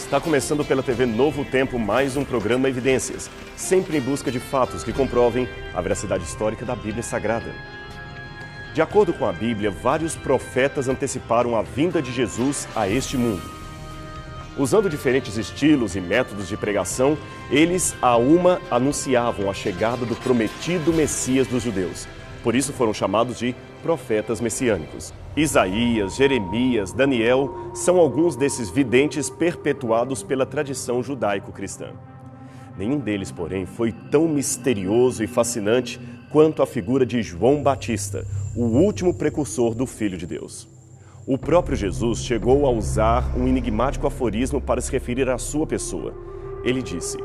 Está começando pela TV Novo Tempo mais um programa Evidências, sempre em busca de fatos que comprovem a veracidade histórica da Bíblia Sagrada. De acordo com a Bíblia, vários profetas anteciparam a vinda de Jesus a este mundo. Usando diferentes estilos e métodos de pregação, eles a uma anunciavam a chegada do prometido Messias dos judeus. Por isso foram chamados de profetas messiânicos. Isaías, Jeremias, Daniel são alguns desses videntes perpetuados pela tradição judaico-cristã. Nenhum deles, porém, foi tão misterioso e fascinante quanto a figura de João Batista, o último precursor do Filho de Deus. O próprio Jesus chegou a usar um enigmático aforismo para se referir à sua pessoa. Ele disse: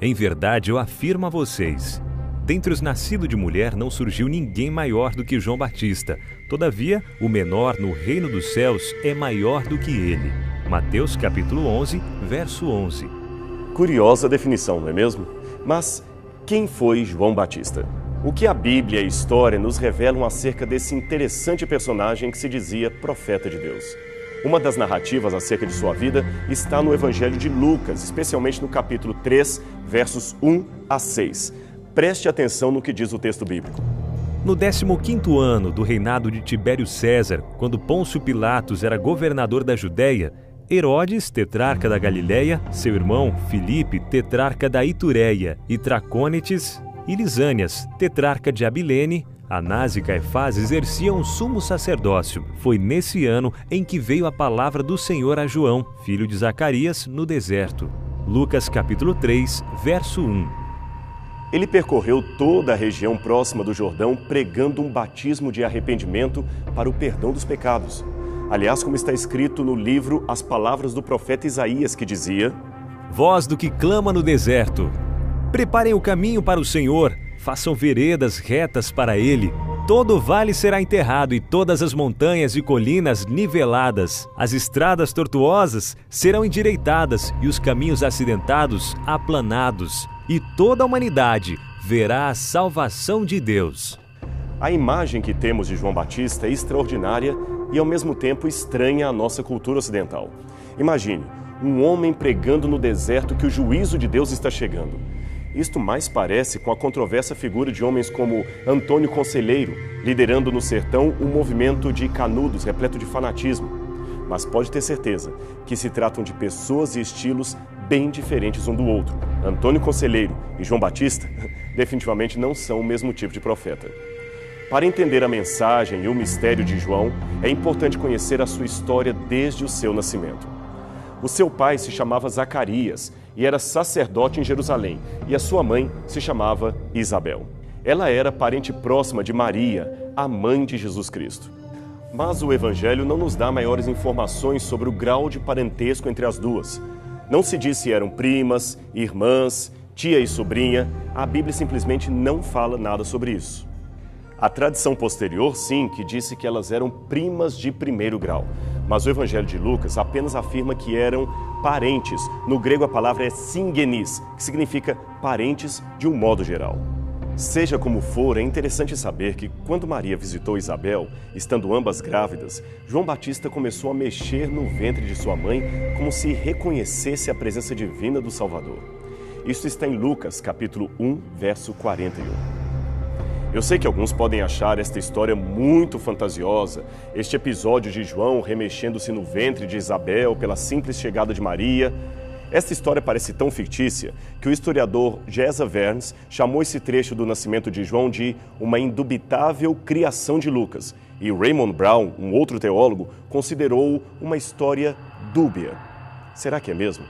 "Em verdade, eu afirmo a vocês, dentre os nascidos de mulher não surgiu ninguém maior do que João Batista. Todavia, o menor no reino dos céus é maior do que ele." Mateus capítulo 11, verso 11. Curiosa definição, não é mesmo? Mas quem foi João Batista? O que a Bíblia e a história nos revelam acerca desse interessante personagem que se dizia profeta de Deus? Uma das narrativas acerca de sua vida está no Evangelho de Lucas, especialmente no capítulo 3, versos 1 a 6. Preste atenção no que diz o texto bíblico. No 15º ano do reinado de Tibério César, quando Pôncio Pilatos era governador da Judéia, Herodes, tetrarca da Galiléia, seu irmão Filipe, tetrarca da Itureia, e Tracônites e Lisânias, tetrarca de Abilene, Anás e Caifás exerciam o sumo sacerdócio. Foi nesse ano em que veio a palavra do Senhor a João, filho de Zacarias, no deserto. Lucas capítulo 3, verso 1. Ele percorreu toda a região próxima do Jordão, pregando um batismo de arrependimento para o perdão dos pecados. Aliás, como está escrito no livro As Palavras do profeta Isaías, que dizia: "Voz do que clama no deserto, preparem o caminho para o Senhor, façam veredas retas para Ele. Todo vale será enterrado e todas as montanhas e colinas niveladas. As estradas tortuosas serão endireitadas e os caminhos acidentados aplanados. E toda a humanidade verá a salvação de Deus." A imagem que temos de João Batista é extraordinária e, ao mesmo tempo, estranha à nossa cultura ocidental. Imagine, um homem pregando no deserto que o juízo de Deus está chegando. Isto mais parece com a controversa figura de homens como Antônio Conselheiro, liderando no sertão um movimento de canudos repleto de fanatismo. Mas pode ter certeza que se tratam de pessoas e estilos bem diferentes um do outro. Antônio Conselheiro e João Batista definitivamente não são o mesmo tipo de profeta. Para entender a mensagem e o mistério de João, é importante conhecer a sua história desde o seu nascimento. O seu pai se chamava Zacarias e era sacerdote em Jerusalém, e a sua mãe se chamava Isabel. Ela era parente próxima de Maria, a mãe de Jesus Cristo. Mas o Evangelho não nos dá maiores informações sobre o grau de parentesco entre as duas. Não se diz se eram primas, irmãs, tia e sobrinha. A Bíblia simplesmente não fala nada sobre isso. A tradição posterior, sim, que disse que elas eram primas de primeiro grau. Mas o Evangelho de Lucas apenas afirma que eram parentes. No grego a palavra é singenis, que significa parentes de um modo geral. Seja como for, é interessante saber que quando Maria visitou Isabel, estando ambas grávidas, João Batista começou a mexer no ventre de sua mãe como se reconhecesse a presença divina do Salvador. Isso está em Lucas, capítulo 1, verso 41. Eu sei que alguns podem achar esta história muito fantasiosa, este episódio de João remexendo-se no ventre de Isabel pela simples chegada de Maria. Esta história parece tão fictícia que o historiador Jessa Verns chamou esse trecho do nascimento de João de uma indubitável criação de Lucas, e Raymond Brown, um outro teólogo, considerou uma história dúbia. Será que é mesmo?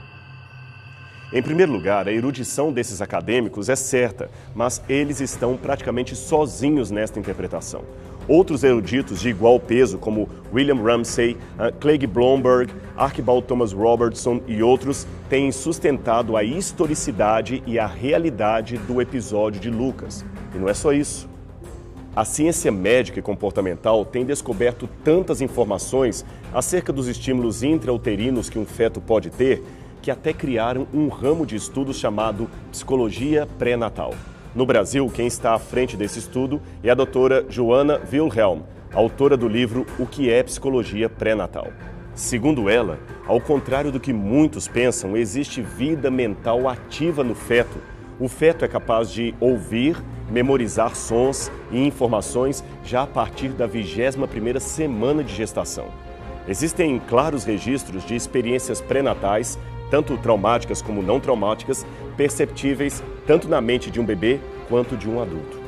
Em primeiro lugar, a erudição desses acadêmicos é certa, mas eles estão praticamente sozinhos nesta interpretação. Outros eruditos de igual peso, como William Ramsay, Craig Blomberg, Archibald Thomas Robertson e outros, têm sustentado a historicidade e a realidade do episódio de Lucas. E não é só isso. A ciência médica e comportamental tem descoberto tantas informações acerca dos estímulos intrauterinos que um feto pode ter, que até criaram um ramo de estudos chamado psicologia pré-natal. No Brasil, quem está à frente desse estudo é a doutora Joana Wilhelm, autora do livro O que é Psicologia Pré-Natal. Segundo ela, ao contrário do que muitos pensam, existe vida mental ativa no feto. O feto é capaz de ouvir, memorizar sons e informações já a partir da 21ª semana de gestação. Existem claros registros de experiências pré-natais, tanto traumáticas como não traumáticas, perceptíveis tanto na mente de um bebê quanto de um adulto.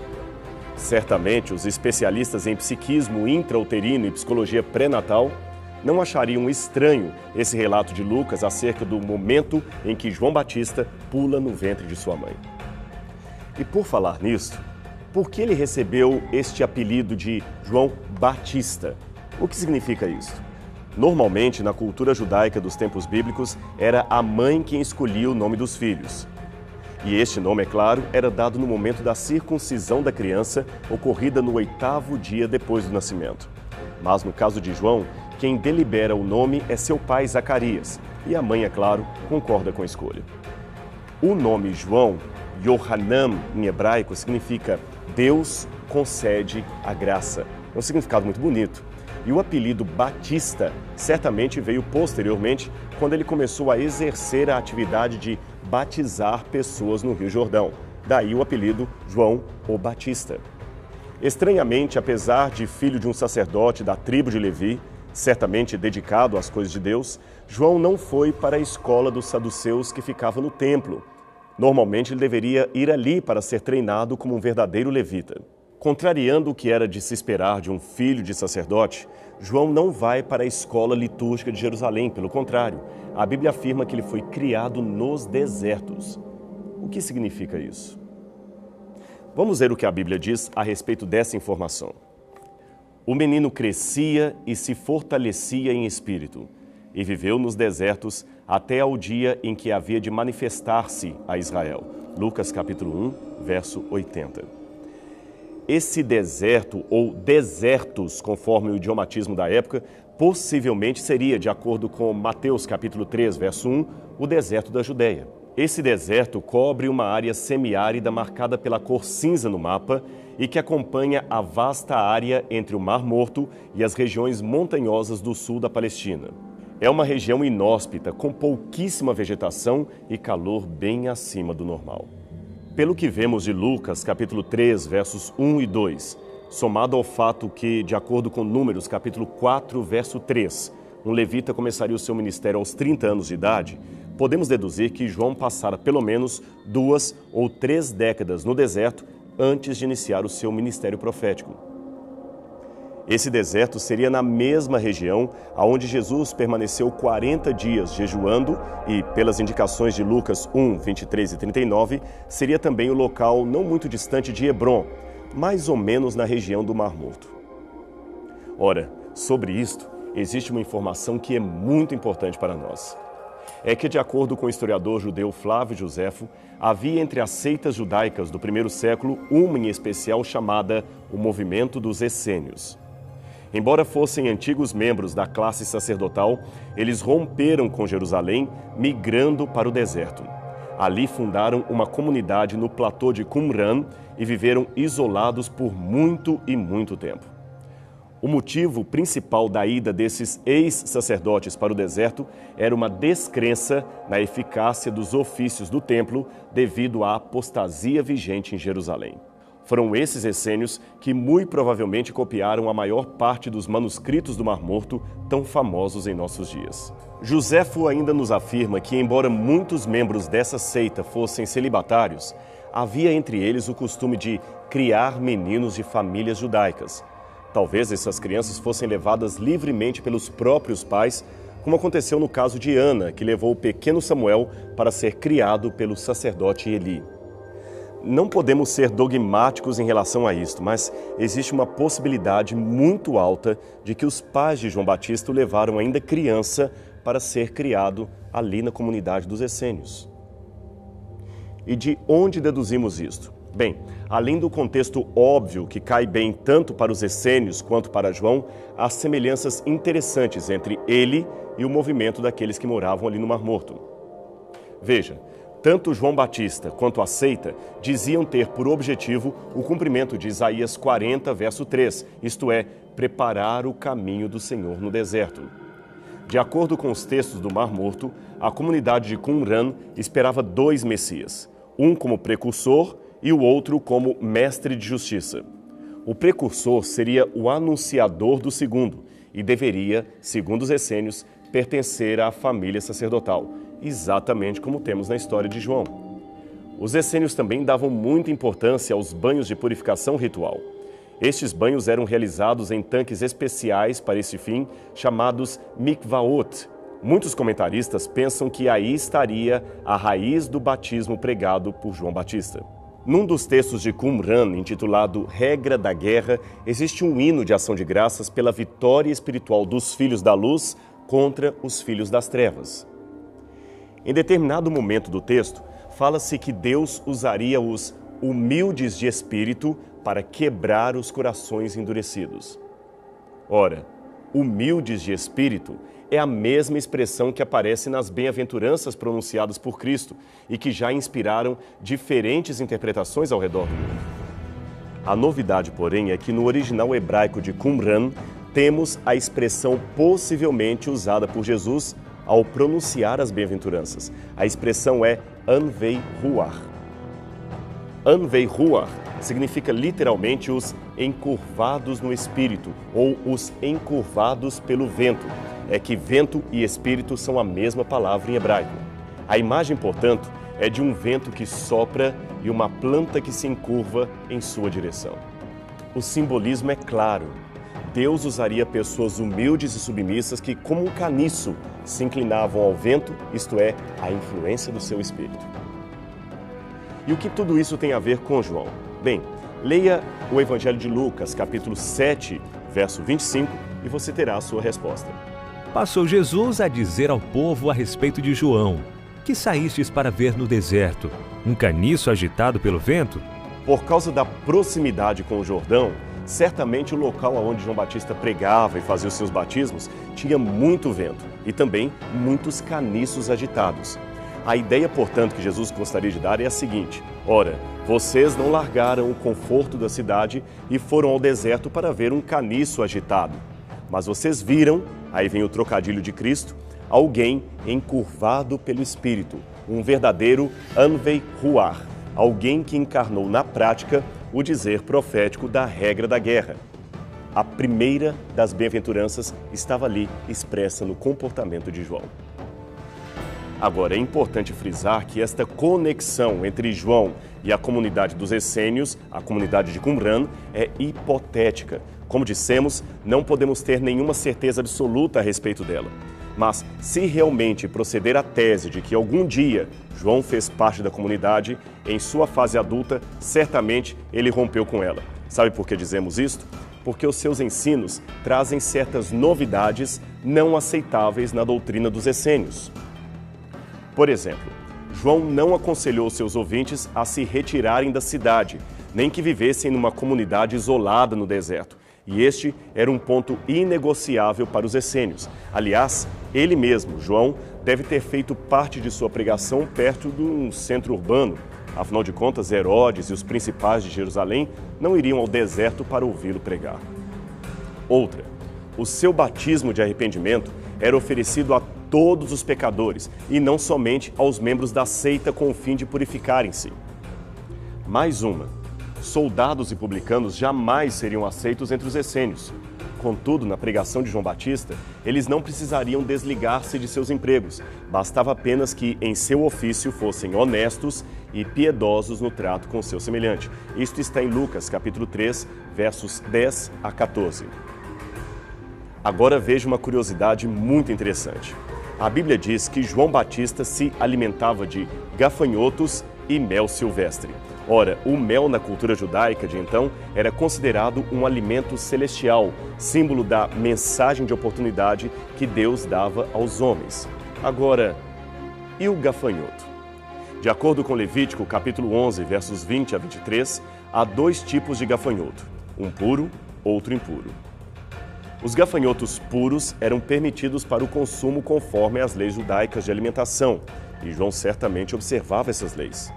Certamente, os especialistas em psiquismo intrauterino e psicologia pré-natal não achariam estranho esse relato de Lucas acerca do momento em que João Batista pula no ventre de sua mãe. E por falar nisso, por que ele recebeu este apelido de João Batista? O que significa isso? Normalmente, na cultura judaica dos tempos bíblicos, era a mãe quem escolhia o nome dos filhos. E este nome, é claro, era dado no momento da circuncisão da criança, ocorrida no 8º dia depois do nascimento. Mas no caso de João, quem delibera o nome é seu pai Zacarias, e a mãe, é claro, concorda com a escolha. O nome João, Yohanan, em hebraico, significa Deus concede a graça. É um significado muito bonito. E o apelido Batista certamente veio posteriormente, quando ele começou a exercer a atividade de batizar pessoas no Rio Jordão. Daí o apelido João o Batista. Estranhamente, apesar de filho de um sacerdote da tribo de Levi, certamente dedicado às coisas de Deus, João não foi para a escola dos saduceus que ficava no templo. Normalmente ele deveria ir ali para ser treinado como um verdadeiro levita. Contrariando o que era de se esperar de um filho de sacerdote, João não vai para a escola litúrgica de Jerusalém, pelo contrário, a Bíblia afirma que ele foi criado nos desertos. O que significa isso? Vamos ver o que a Bíblia diz a respeito dessa informação. O menino crescia e se fortalecia em espírito, e viveu nos desertos até ao dia em que havia de manifestar-se a Israel. Lucas capítulo 1, verso 80. Esse deserto, ou desertos, conforme o idiomatismo da época, possivelmente seria, de acordo com Mateus capítulo 3, verso 1, o deserto da Judéia. Esse deserto cobre uma área semiárida marcada pela cor cinza no mapa e que acompanha a vasta área entre o Mar Morto e as regiões montanhosas do sul da Palestina. É uma região inóspita, com pouquíssima vegetação e calor bem acima do normal. Pelo que vemos de Lucas, capítulo 3, versos 1 e 2, somado ao fato que, de acordo com Números, capítulo 4, verso 3, um levita começaria o seu ministério aos 30 anos de idade, podemos deduzir que João passara pelo menos 2 ou 3 décadas no deserto antes de iniciar o seu ministério profético. Esse deserto seria na mesma região onde Jesus permaneceu 40 dias jejuando e, pelas indicações de Lucas 1, 23 e 39, seria também o local não muito distante de Hebrom, mais ou menos na região do Mar Morto. Ora, sobre isto, existe uma informação que é muito importante para nós. É que, de acordo com o historiador judeu Flávio Josefo, havia entre as seitas judaicas do primeiro século uma em especial chamada o Movimento dos Essênios. Embora fossem antigos membros da classe sacerdotal, eles romperam com Jerusalém, migrando para o deserto. Ali fundaram uma comunidade no platô de Qumran e viveram isolados por muito e muito tempo. O motivo principal da ida desses ex-sacerdotes para o deserto era uma descrença na eficácia dos ofícios do templo devido à apostasia vigente em Jerusalém. Foram esses essênios que muito provavelmente copiaram a maior parte dos manuscritos do Mar Morto, tão famosos em nossos dias. Josefo ainda nos afirma que, embora muitos membros dessa seita fossem celibatários, havia entre eles o costume de criar meninos de famílias judaicas. Talvez essas crianças fossem levadas livremente pelos próprios pais, como aconteceu no caso de Ana, que levou o pequeno Samuel para ser criado pelo sacerdote Eli. Não podemos ser dogmáticos em relação a isto, mas existe uma possibilidade muito alta de que os pais de João Batista o levaram ainda criança para ser criado ali na comunidade dos essênios. E de onde deduzimos isto? Bem, além do contexto óbvio que cai bem tanto para os essênios quanto para João, há semelhanças interessantes entre ele e o movimento daqueles que moravam ali no Mar Morto. Veja, tanto João Batista quanto a seita diziam ter por objetivo o cumprimento de Isaías 40, verso 3, isto é, preparar o caminho do Senhor no deserto. De acordo com os textos do Mar Morto, a comunidade de Qumran esperava dois Messias, um como precursor e o outro como mestre de justiça. O precursor seria o anunciador do segundo e deveria, segundo os essênios, pertencer à família sacerdotal, exatamente como temos na história de João. Os essênios também davam muita importância aos banhos de purificação ritual. Estes banhos eram realizados em tanques especiais para esse fim, chamados mikvaot. Muitos comentaristas pensam que aí estaria a raiz do batismo pregado por João Batista. Num dos textos de Qumran, intitulado Regra da Guerra, existe um hino de ação de graças pela vitória espiritual dos filhos da luz contra os filhos das trevas. Em determinado momento do texto, fala-se que Deus usaria os humildes de espírito para quebrar os corações endurecidos. Ora, humildes de espírito é a mesma expressão que aparece nas bem-aventuranças pronunciadas por Cristo e que já inspiraram diferentes interpretações ao redor do mundo. A novidade, porém, é que no original hebraico de Qumran temos a expressão possivelmente usada por Jesus ao pronunciar as bem-aventuranças. A expressão é Anvei Ruach. Anvei Ruach significa literalmente os encurvados no espírito ou os encurvados pelo vento. É que vento e espírito são a mesma palavra em hebraico. A imagem, portanto, é de um vento que sopra e uma planta que se encurva em sua direção. O simbolismo é claro. Deus usaria pessoas humildes e submissas que, como um caniço, se inclinavam ao vento, isto é, à influência do seu espírito. E o que tudo isso tem a ver com João? Bem, leia o Evangelho de Lucas, capítulo 7, verso 25, e você terá a sua resposta. Passou Jesus a dizer ao povo a respeito de João: que saístes para ver no deserto? Um caniço agitado pelo vento? Por causa da proximidade com o Jordão, certamente o local onde João Batista pregava e fazia os seus batismos tinha muito vento e também muitos caniços agitados. A ideia, portanto, que Jesus gostaria de dar é a seguinte: ora, vocês não largaram o conforto da cidade e foram ao deserto para ver um caniço agitado. Mas vocês viram, aí vem o trocadilho de Cristo, alguém encurvado pelo Espírito, um verdadeiro Anvei Ruach, alguém que encarnou na prática o dizer profético da regra da guerra. A primeira das bem-aventuranças estava ali expressa no comportamento de João. Agora, é importante frisar que esta conexão entre João e a comunidade dos essênios, a comunidade de Qumran, é hipotética. Como dissemos, não podemos ter nenhuma certeza absoluta a respeito dela. Mas, se realmente proceder à tese de que algum dia João fez parte da comunidade, em sua fase adulta, certamente ele rompeu com ela. Sabe por que dizemos isto? Porque os seus ensinos trazem certas novidades não aceitáveis na doutrina dos essênios. Por exemplo, João não aconselhou seus ouvintes a se retirarem da cidade, nem que vivessem numa comunidade isolada no deserto. E este era um ponto inegociável para os essênios. Aliás, ele mesmo, João, deve ter feito parte de sua pregação perto de um centro urbano. Afinal de contas, Herodes e os principais de Jerusalém não iriam ao deserto para ouvi-lo pregar. Outra, o seu batismo de arrependimento era oferecido a todos os pecadores e não somente aos membros da seita com o fim de purificarem-se. Mais uma. Soldados e publicanos jamais seriam aceitos entre os essênios. Contudo, na pregação de João Batista, eles não precisariam desligar-se de seus empregos. Bastava apenas que, em seu ofício, fossem honestos e piedosos no trato com o seu semelhante. Isto está em Lucas, capítulo 3, versos 10 a 14. Agora veja uma curiosidade muito interessante. A Bíblia diz que João Batista se alimentava de gafanhotos e mel silvestre. Ora, o mel na cultura judaica de então era considerado um alimento celestial, símbolo da mensagem de oportunidade que Deus dava aos homens. Agora, e o gafanhoto? De acordo com Levítico, capítulo 11, versos 20 a 23, há dois tipos de gafanhoto, um puro, outro impuro. Os gafanhotos puros eram permitidos para o consumo conforme as leis judaicas de alimentação, e João certamente observava essas leis.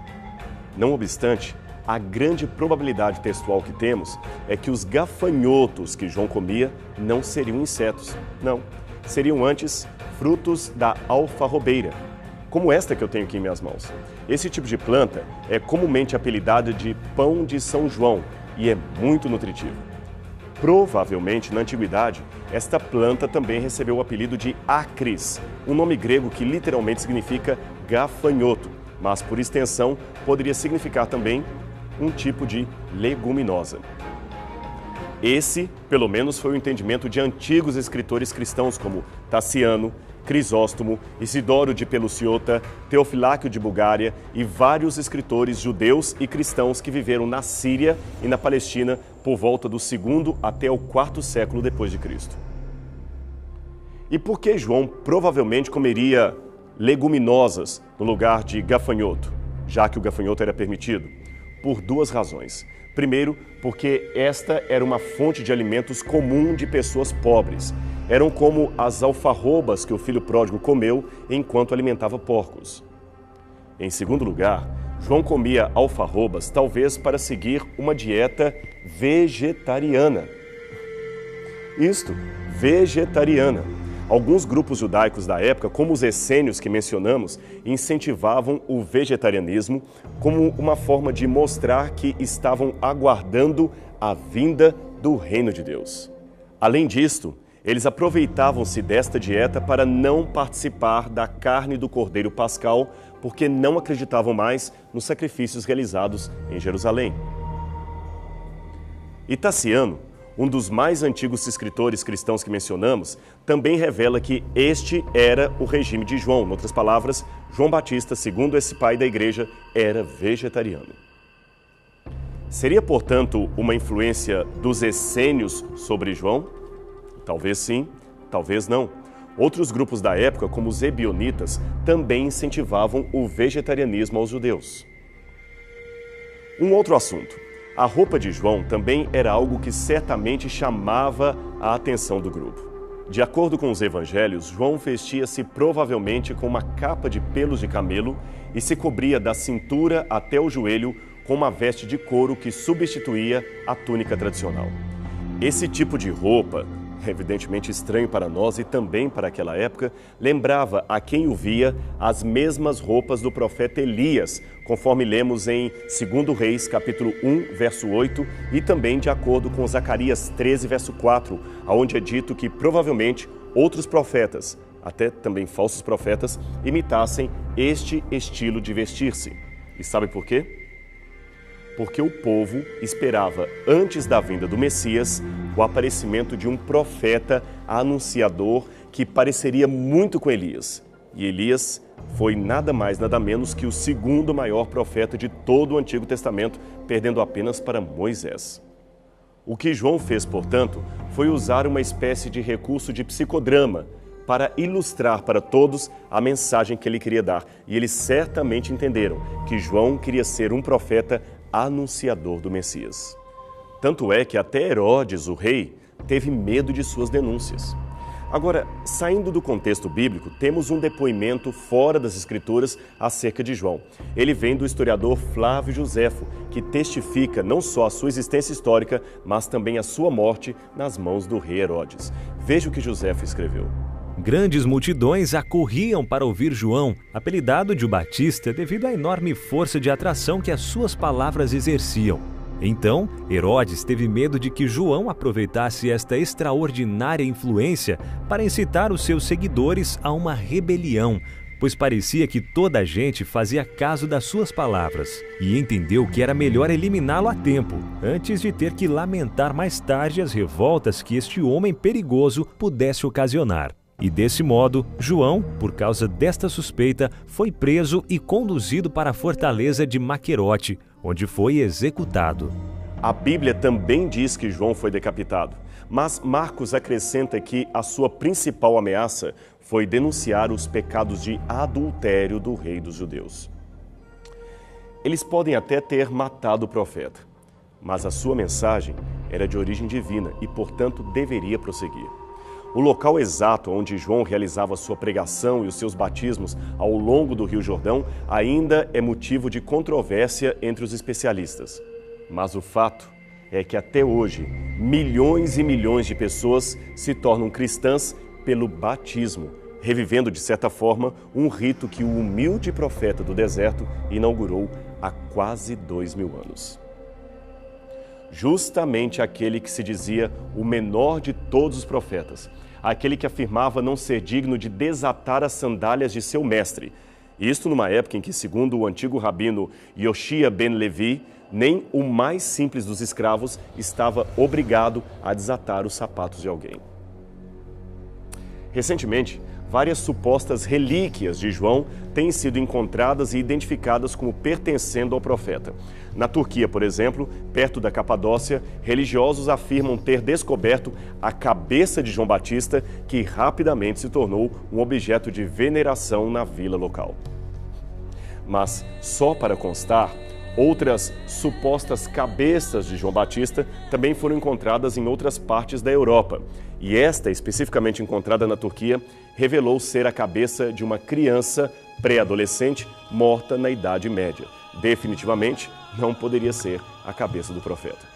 Não obstante, a grande probabilidade textual que temos é que os gafanhotos que João comia não seriam insetos. Não, seriam antes frutos da alfarrobeira, como esta que eu tenho aqui em minhas mãos. Esse tipo de planta é comumente apelidada de pão de São João e é muito nutritivo. Provavelmente, na antiguidade, esta planta também recebeu o apelido de acris, um nome grego que literalmente significa gafanhoto, mas por extensão poderia significar também um tipo de leguminosa. Esse, pelo menos, foi o entendimento de antigos escritores cristãos como Taciano, Crisóstomo, Isidoro de Peluciota, Teofiláquio de Bulgária e vários escritores judeus e cristãos que viveram na Síria e na Palestina por volta do 2º até o 4º século depois de Cristo. E por que João provavelmente comeria leguminosas no lugar de gafanhoto, já que o gafanhoto era permitido? Por duas razões. Primeiro, porque esta era uma fonte de alimentos comum de pessoas pobres. Eram como as alfarrobas que o filho pródigo comeu enquanto alimentava porcos. Em segundo lugar, João comia alfarrobas talvez para seguir uma dieta vegetariana. Isto, vegetariana. Alguns grupos judaicos da época, como os essênios que mencionamos, incentivavam o vegetarianismo como uma forma de mostrar que estavam aguardando a vinda do reino de Deus. Além disto, eles aproveitavam-se desta dieta para não participar da carne do Cordeiro Pascal, porque não acreditavam mais nos sacrifícios realizados em Jerusalém. E Taciano, um dos mais antigos escritores cristãos que mencionamos, também revela que este era o regime de João. Em outras palavras, João Batista, segundo esse pai da igreja, era vegetariano. Seria, portanto, uma influência dos essênios sobre João? Talvez sim, talvez não. Outros grupos da época, como os ebionitas, também incentivavam o vegetarianismo aos judeus. Um outro assunto. A roupa de João também era algo que certamente chamava a atenção do grupo. De acordo com os evangelhos, João vestia-se provavelmente com uma capa de pelos de camelo e se cobria da cintura até o joelho com uma veste de couro que substituía a túnica tradicional. Esse tipo de roupa, evidentemente estranho para nós e também para aquela época, lembrava a quem o via as mesmas roupas do profeta Elias, conforme lemos em 2 Reis, capítulo 1, verso 8, e também de acordo com Zacarias 13, verso 4, onde é dito que provavelmente outros profetas, até também falsos profetas, imitassem este estilo de vestir-se. E sabe por quê? Porque o povo esperava, antes da vinda do Messias, o aparecimento de um profeta anunciador que pareceria muito com Elias. E Elias foi nada mais, nada menos que o segundo maior profeta de todo o Antigo Testamento, perdendo apenas para Moisés. O que João fez, portanto, foi usar uma espécie de recurso de psicodrama para ilustrar para todos a mensagem que ele queria dar. E eles certamente entenderam que João queria ser um profeta anunciador do Messias. Tanto é que até Herodes, o rei, teve medo de suas denúncias. Agora, saindo do contexto bíblico, temos um depoimento fora das Escrituras acerca de João. Ele vem do historiador Flávio Josefo, que testifica não só a sua existência histórica, mas também a sua morte nas mãos do rei Herodes. Veja o que Josefo escreveu. Grandes multidões acorriam para ouvir João, apelidado de o Batista devido à enorme força de atração que as suas palavras exerciam. Então, Herodes teve medo de que João aproveitasse esta extraordinária influência para incitar os seus seguidores a uma rebelião, pois parecia que toda a gente fazia caso das suas palavras, e entendeu que era melhor eliminá-lo a tempo, antes de ter que lamentar mais tarde as revoltas que este homem perigoso pudesse ocasionar. E desse modo, João, por causa desta suspeita, foi preso e conduzido para a fortaleza de Maquerote, onde foi executado. A Bíblia também diz que João foi decapitado, mas Marcos acrescenta que a sua principal ameaça foi denunciar os pecados de adultério do rei dos judeus. Eles podem até ter matado o profeta, mas a sua mensagem era de origem divina e, portanto, deveria prosseguir. O local exato onde João realizava sua pregação e os seus batismos ao longo do Rio Jordão ainda é motivo de controvérsia entre os especialistas. Mas o fato é que até hoje, milhões e milhões de pessoas se tornam cristãs pelo batismo, revivendo, de certa forma, um rito que o humilde profeta do deserto inaugurou há quase 2000 anos. Justamente aquele que se dizia o menor de todos os profetas, aquele que afirmava não ser digno de desatar as sandálias de seu mestre. Isto numa época em que, segundo o antigo rabino Yoshia ben Levi, nem o mais simples dos escravos estava obrigado a desatar os sapatos de alguém. Recentemente, várias supostas relíquias de João têm sido encontradas e identificadas como pertencendo ao profeta. Na Turquia, por exemplo, perto da Capadócia, religiosos afirmam ter descoberto a cabeça de João Batista, que rapidamente se tornou um objeto de veneração na vila local. Mas, só para constar, outras supostas cabeças de João Batista também foram encontradas em outras partes da Europa. E esta, especificamente encontrada na Turquia, revelou ser a cabeça de uma criança pré-adolescente morta na Idade Média. Definitivamente, não poderia ser a cabeça do profeta.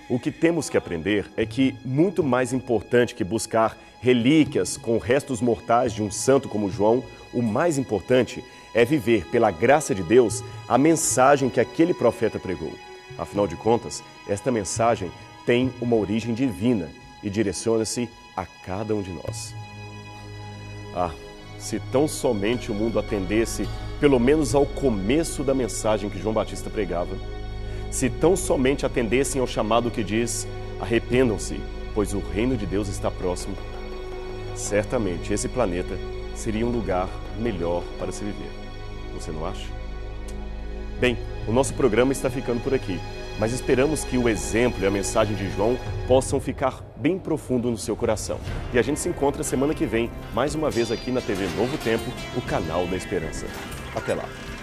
O que temos que aprender é que, muito mais importante que buscar relíquias com restos mortais de um santo como João, o mais importante é viver, pela graça de Deus, a mensagem que aquele profeta pregou. Afinal de contas, esta mensagem tem uma origem divina e direciona-se a cada um de nós. Se tão somente o mundo atendesse, pelo menos ao começo da mensagem que João Batista pregava, se tão somente atendessem ao chamado que diz: arrependam-se, pois o reino de Deus está próximo, certamente esse planeta seria um lugar melhor para se viver. Você não acha? Bem, o nosso programa está ficando por aqui, mas esperamos que o exemplo e a mensagem de João possam ficar bem profundo no seu coração. E a gente se encontra semana que vem, mais uma vez aqui na TV Novo Tempo, o canal da Esperança. Até lá!